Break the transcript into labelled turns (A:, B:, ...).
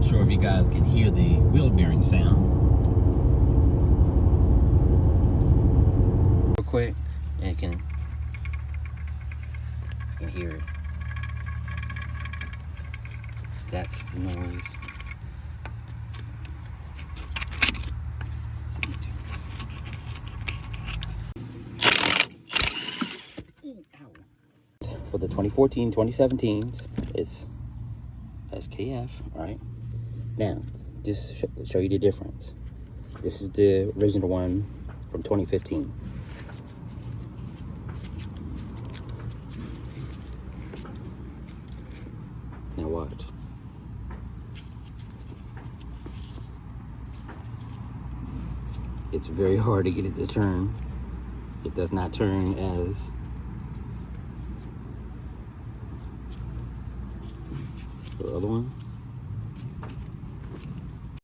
A: sure if you guys can hear the wheel bearing sound. Real quick, and you can hear it. That's the noise. For the 2014, 2017s, it's SKF, all right? Now, just show you the difference. This is the original one from 2015. Now watch. It's very hard to get it to turn. It does not turn as the other one.